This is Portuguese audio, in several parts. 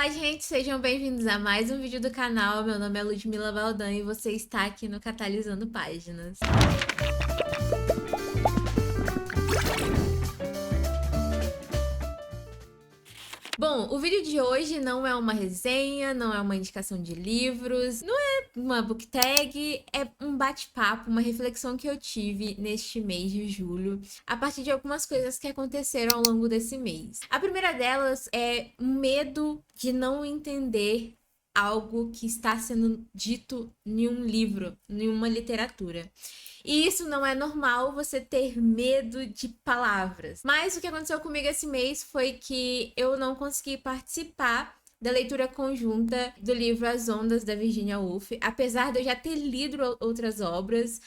Olá, gente, sejam bem-vindos a mais um vídeo do canal. Meu nome é Ludmila Valdan e você está aqui no Catalisando Páginas. Bom, o vídeo de hoje não é uma resenha, não é uma indicação de livros, não é uma book tag, é um bate-papo, uma reflexão que eu tive neste mês de julho, a partir de algumas coisas que aconteceram ao longo desse mês. A primeira delas é o medo de não entender algo que está sendo dito em um livro, em uma literatura. E isso não é normal, você ter medo de palavras. Mas o que aconteceu comigo esse mês foi que eu não consegui participar da leitura conjunta do livro As Ondas, da Virginia Woolf, apesar de eu já ter lido outras obras,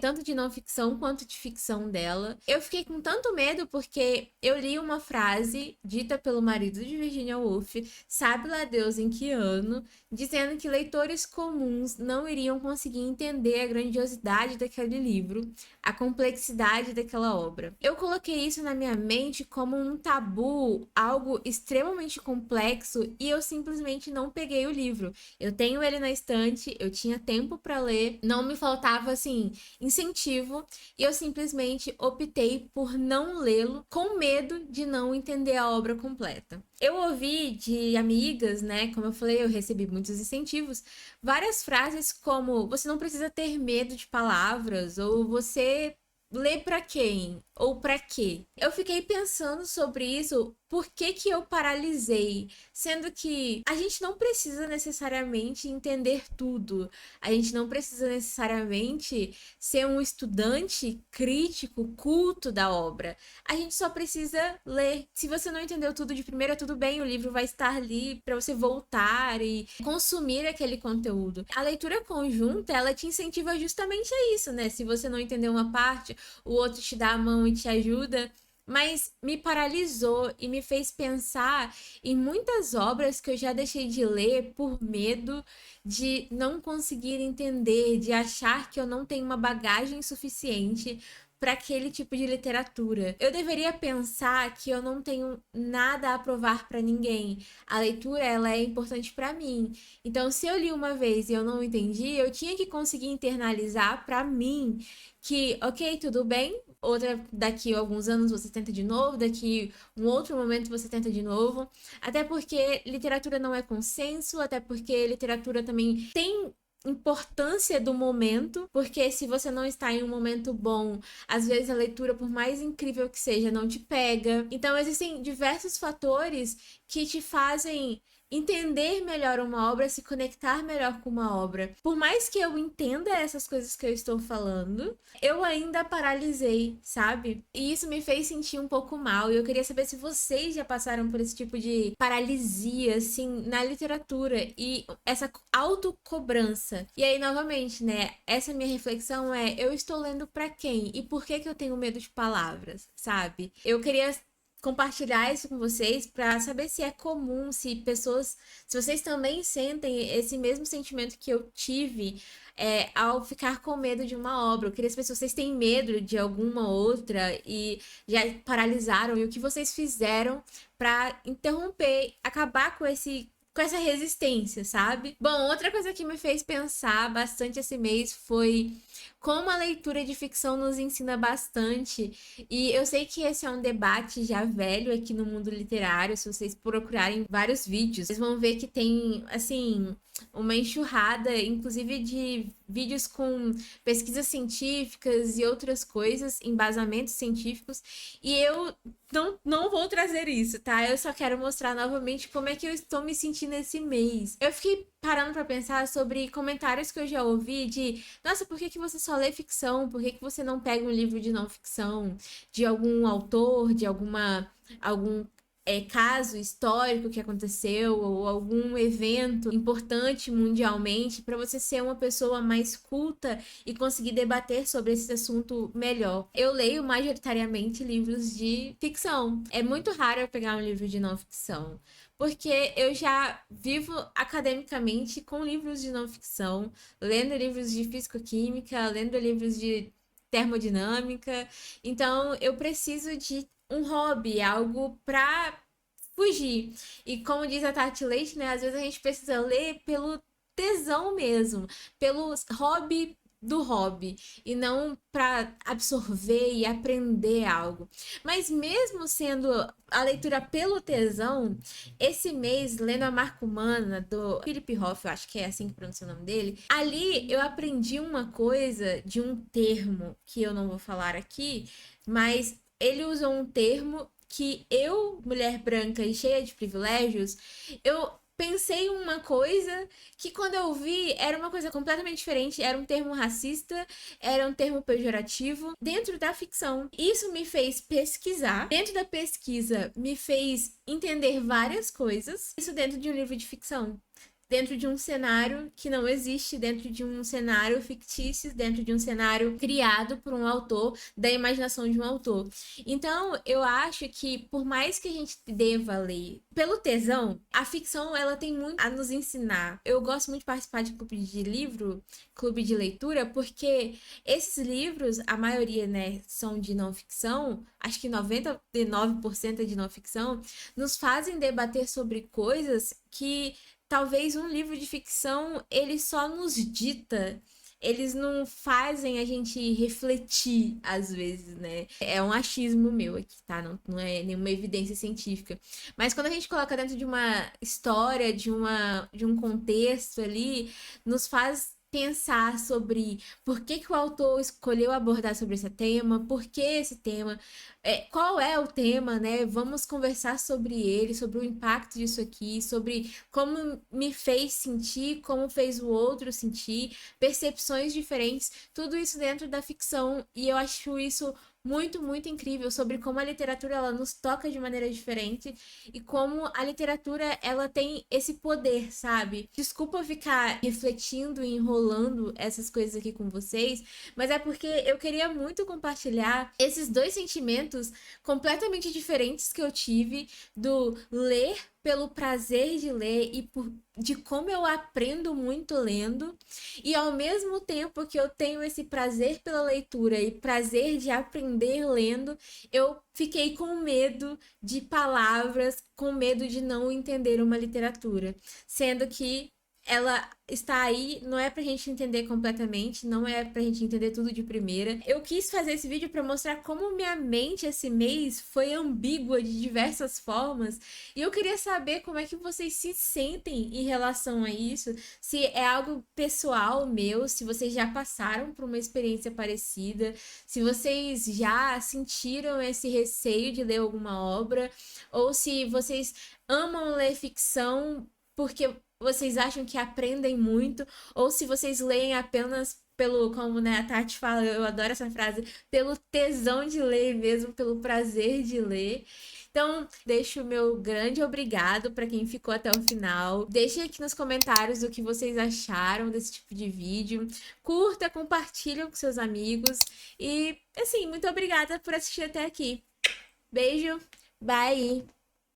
tanto de não ficção quanto de ficção dela. Eu fiquei com tanto medo porque eu li uma frase dita pelo marido de Virginia Woolf, sabe lá Deus em que ano, dizendo que leitores comuns não iriam conseguir entender a grandiosidade daquele livro, a complexidade daquela obra. Eu coloquei isso na minha mente como um tabu, algo extremamente complexo, e eu simplesmente não peguei o livro. Eu tenho ele na estante, eu tinha tempo para ler, não me faltava assim incentivo, e eu simplesmente optei por não lê-lo com medo de não entender a obra completa. Eu ouvi de amigas, né, como eu falei, eu recebi muitos incentivos, várias frases como você não precisa ter medo de palavras, ou você lê pra quem? Ou pra quê? Eu fiquei pensando sobre isso, por que que eu paralisei? Sendo que a gente não precisa necessariamente entender tudo. A gente não precisa necessariamente ser um estudante crítico, culto da obra. A gente só precisa ler. Se você não entendeu tudo de primeira, tudo bem, o livro vai estar ali para você voltar e consumir aquele conteúdo. A leitura conjunta, ela te incentiva justamente a isso, né? Se você não entendeu uma parte, o outro te dá a mão e te ajuda. Mas me paralisou e me fez pensar em muitas obras que eu já deixei de ler por medo de não conseguir entender, de achar que eu não tenho uma bagagem suficiente para aquele tipo de literatura. Eu deveria pensar que eu não tenho nada a provar para ninguém. A leitura, ela é importante para mim. Então, se eu li uma vez e eu não entendi, eu tinha que conseguir internalizar para mim que, ok, tudo bem, outra daqui a alguns anos você tenta de novo, daqui um outro momento você tenta de novo. Até porque literatura não é consenso, até porque literatura também tem importância do momento, porque se você não está em um momento bom, às vezes a leitura, por mais incrível que seja, não te pega. Então existem diversos fatores que te fazem entender melhor uma obra, se conectar melhor com uma obra. Por mais que eu entenda essas coisas que eu estou falando, eu ainda paralisei, sabe? E isso me fez sentir um pouco mal. E eu queria saber se vocês já passaram por esse tipo de paralisia, assim, na literatura e essa autocobrança. E aí, novamente, né? Essa minha reflexão é: eu estou lendo pra quem? E por que que eu tenho medo de palavras, sabe? Eu queria compartilhar isso com vocês para saber se é comum, se vocês também sentem esse mesmo sentimento que eu tive ao ficar com medo de uma obra. Eu queria saber se vocês têm medo de alguma outra e já paralisaram, e o que vocês fizeram para interromper, acabar com essa resistência, sabe? Bom, outra coisa que me fez pensar bastante esse mês foi como a leitura de ficção nos ensina bastante. E eu sei que esse é um debate já velho aqui no mundo literário. Se vocês procurarem vários vídeos, vocês vão ver que tem, assim, uma enxurrada, inclusive de vídeos com pesquisas científicas e outras coisas, embasamentos científicos. E eu não vou trazer isso, tá? Eu só quero mostrar novamente como é que eu estou me sentindo esse mês. Eu fiquei parando pra pensar sobre comentários que eu já ouvi de: nossa, por que que você só lê ficção? Por que que você não pega um livro de não ficção? De algum autor, de algum caso histórico que aconteceu, ou algum evento importante mundialmente, para você ser uma pessoa mais culta e conseguir debater sobre esse assunto melhor. Eu leio majoritariamente livros de ficção. É muito raro eu pegar um livro de não ficção, porque eu já vivo academicamente com livros de não ficção, lendo livros de físico-química, lendo livros de termodinâmica. Então, eu preciso de um hobby, algo para fugir. E como diz a Tati Leite, né? Às vezes a gente precisa ler pelo tesão mesmo, pelo hobby do hobby e não para absorver e aprender algo. Mas mesmo sendo a leitura pelo tesão, esse mês lendo a Marca Humana do Philip Hoff, eu acho que é assim que pronuncia o nome dele, ali eu aprendi uma coisa de um termo que eu não vou falar aqui, mas ele usou um termo que eu, mulher branca e cheia de privilégios, eu pensei uma coisa que quando eu vi era uma coisa completamente diferente, era um termo racista, era um termo pejorativo dentro da ficção. Isso me fez pesquisar, dentro da pesquisa me fez entender várias coisas, isso dentro de um livro de ficção. Dentro de um cenário que não existe, dentro de um cenário fictício, dentro de um cenário criado por um autor, da imaginação de um autor. Então, eu acho que, por mais que a gente deva ler pelo tesão, a ficção, ela tem muito a nos ensinar. Eu gosto muito de participar de clube de livro, clube de leitura, porque esses livros, a maioria, né, são de não ficção, acho que 99% é de não ficção, nos fazem debater sobre coisas que talvez um livro de ficção, ele só nos dita. Eles não fazem a gente refletir, às vezes, né? É um achismo meu aqui, tá? Não é nenhuma evidência científica. Mas quando a gente coloca dentro de uma história, de um contexto ali, nos faz pensar sobre por que que o autor escolheu abordar sobre esse tema, por que esse tema, qual é o tema, né? Vamos conversar sobre ele, sobre o impacto disso aqui, sobre como me fez sentir, como fez o outro sentir, percepções diferentes, tudo isso dentro da ficção, e eu acho isso muito, muito incrível sobre como a literatura ela nos toca de maneira diferente e como a literatura ela tem esse poder, sabe? Desculpa ficar refletindo e enrolando essas coisas aqui com vocês, mas é porque eu queria muito compartilhar esses dois sentimentos completamente diferentes que eu tive do ler pelo prazer de ler e de como eu aprendo muito lendo, e ao mesmo tempo que eu tenho esse prazer pela leitura e prazer de aprender lendo, eu fiquei com medo de palavras, com medo de não entender uma literatura, sendo que ela está aí, não é pra gente entender completamente, não é pra gente entender tudo de primeira. Eu quis fazer esse vídeo pra mostrar como minha mente esse mês foi ambígua de diversas formas, e eu queria saber como é que vocês se sentem em relação a isso, se é algo pessoal meu, se vocês já passaram por uma experiência parecida, se vocês já sentiram esse receio de ler alguma obra, ou se vocês amam ler ficção porque vocês acham que aprendem muito, ou se vocês leem apenas pelo, como né, a Tati fala, eu adoro essa frase, pelo tesão de ler mesmo, pelo prazer de ler. Então, deixo o meu grande obrigado para quem ficou até o final. Deixe aqui nos comentários o que vocês acharam desse tipo de vídeo. Curta, compartilha com seus amigos. E, assim, muito obrigada por assistir até aqui. Beijo, bye!